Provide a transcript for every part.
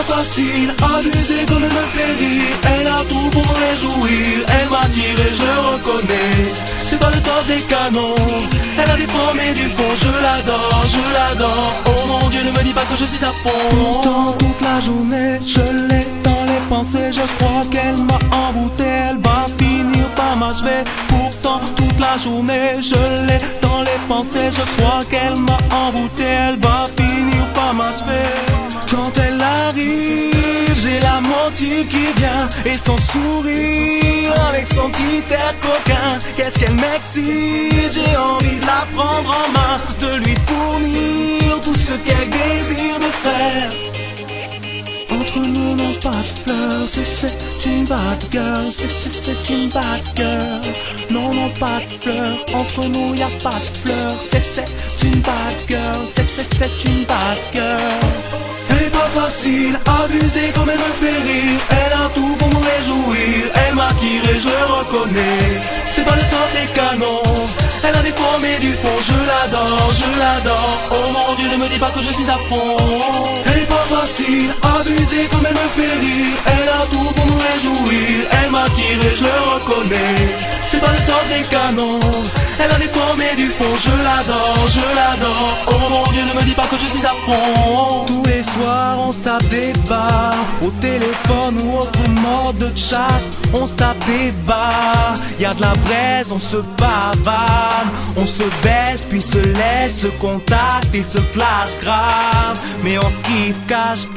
pas facile, abusée comme elle me fait rire. Elle a tout pour me réjouir, elle m'attire et je le reconnais. C'est pas le top des canons, elle a des formes et du fond. Je l'adore, je l'adore. Oh mon Dieu, ne me dis pas que je suis à fond. Pourtant toute la journée, je l'ai dans les pensées. Je crois qu'elle m'a envoûté, elle va finir par m'achever. Pourtant toute la journée, je l'ai dans les pensées. Je crois qu'elle m'a envoûté, elle va finir par m'achever. Quand elle arrive, j'ai la motive qui vient et son sourire avec son petit air coquin. Qu'est-ce qu'elle m'excite, j'ai envie de la prendre en main, de lui fournir tout ce qu'elle désire de faire. Entre nous non pas de fleurs, c'est une bad girl, c'est une bad girl. Non non pas de fleurs, entre nous y a pas de fleurs, c'est une bad girl, c'est une bad girl. Elle est pas facile, abusée comme elle me fait rire. Elle a tout pour me réjouir, elle m'attire et je le reconnais. C'est pas le top des canons, elle a des formes et du fond. Je l'adore, je l'adore. Oh mon Dieu, ne me dis pas que je suis à fond. Elle est pas facile, abusée comme elle me fait rire. Elle a tout pour me réjouir, elle m'attire et je le reconnais. C'est pas le top des canons, elle a des formes et du fond. Je l'adore, je l'adore. Oh mon Dieu, ne me dis pas que je suis à fond. Tous les soirs on se tape des barres, au téléphone ou autre mode de chat. On se tape des barres, y'a de la braise, on se pavane. On se baisse puis se laisse, se contacte et se clash grave. Mais on se kiffe, cache.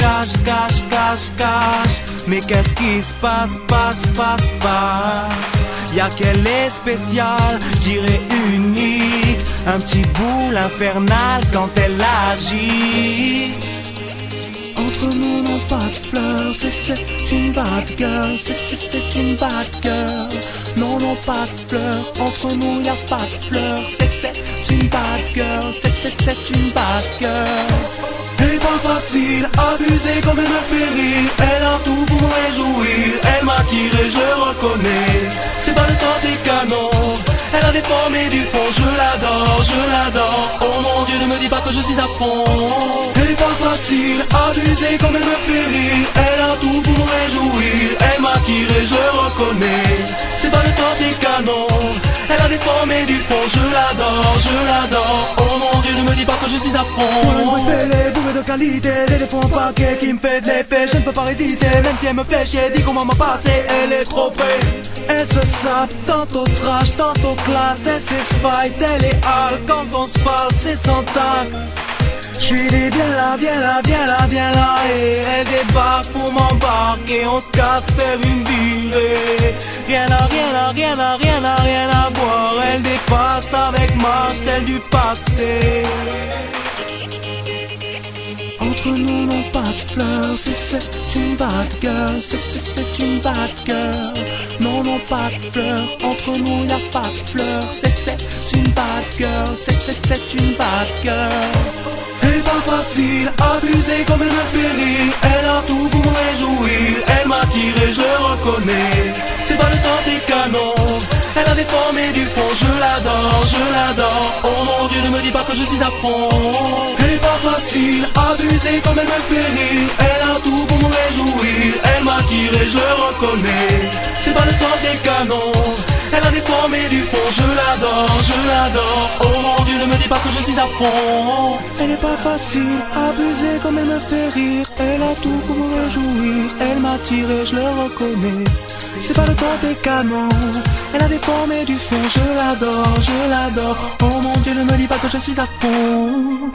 Mais qu'est-ce qui se passe, passe. Y'a qu'elle est spéciale, dirais unique. Un petit boule infernal quand elle agit. Entre nous non pas de fleurs, c'est une bad girl, c'est une bad girl. Non non pas de fleurs, entre nous y a pas de fleurs, c'est une bad girl, c'est une bad girl. Elle est pas facile, abusée comme elle me fait rire. Elle a tout pour me réjouir, elle m'attire et je le reconnais. C'est pas le top des canons, elle a des formes et du fond. Je l'adore, je l'adore. Oh mon Dieu, ne me dis pas que je suis à fond. Elle est pas facile, abusée comme elle me fait rire. Elle a tout pour me réjouir, elle m'attire et je le reconnais. C'est pas le top des canons, elle a des formes et du fond. Je l'adore, je l'adore. Oh mon Dieu, ne me dis pas que je suis à fond. De qualité, des défauts en paquet qui me fait de l'effet. Je ne peux pas résister, même si elle me fait chier. Dis comment m'a passé, elle est trop vraie. Elle se sape, tantôt trash, tantôt classe. Elle s'espaille, elle est hal. Quand on se parle, c'est sans tact. J'suis dit viens là. Et elle débarque pour m'embarquer. On se casse, faire une virée. Rien à voir. Elle dépasse avec marche, celle du passé. Entre nous non pas de fleurs, c'est une bad girl, c'est une bad girl. Non non pas de fleurs, entre nous y a pas de fleurs, c'est une bad girl, c'est une bad girl. Elle est pas facile, abusée comme elle me fait rire. Elle a tout pour me réjouir, elle m'attire et je le reconnais. C'est pas le top des canons, elle a des formes et du fond. Je l'adore, je l'adore. Oh mon Dieu, ne me dis pas que je suis à fond. Elle est pas facile, abusée comme elle me fait rire. Elle a tout pour me réjouir, elle m'attire et je le reconnais. C'est pas le top des canons, elle a des formes et du fond. Je l'adore, je l'adore. Oh mon Dieu, ne me dis pas que je suis à fond. Elle est pas facile, abusée comme elle me fait rire. Elle a tout pour me réjouir, elle m'attire et je le reconnais. C'est pas le top des canons, elle a des formes et du fond. Je l'adore, je l'adore. Oh mon Dieu, ne me dis pas que je suis à fond.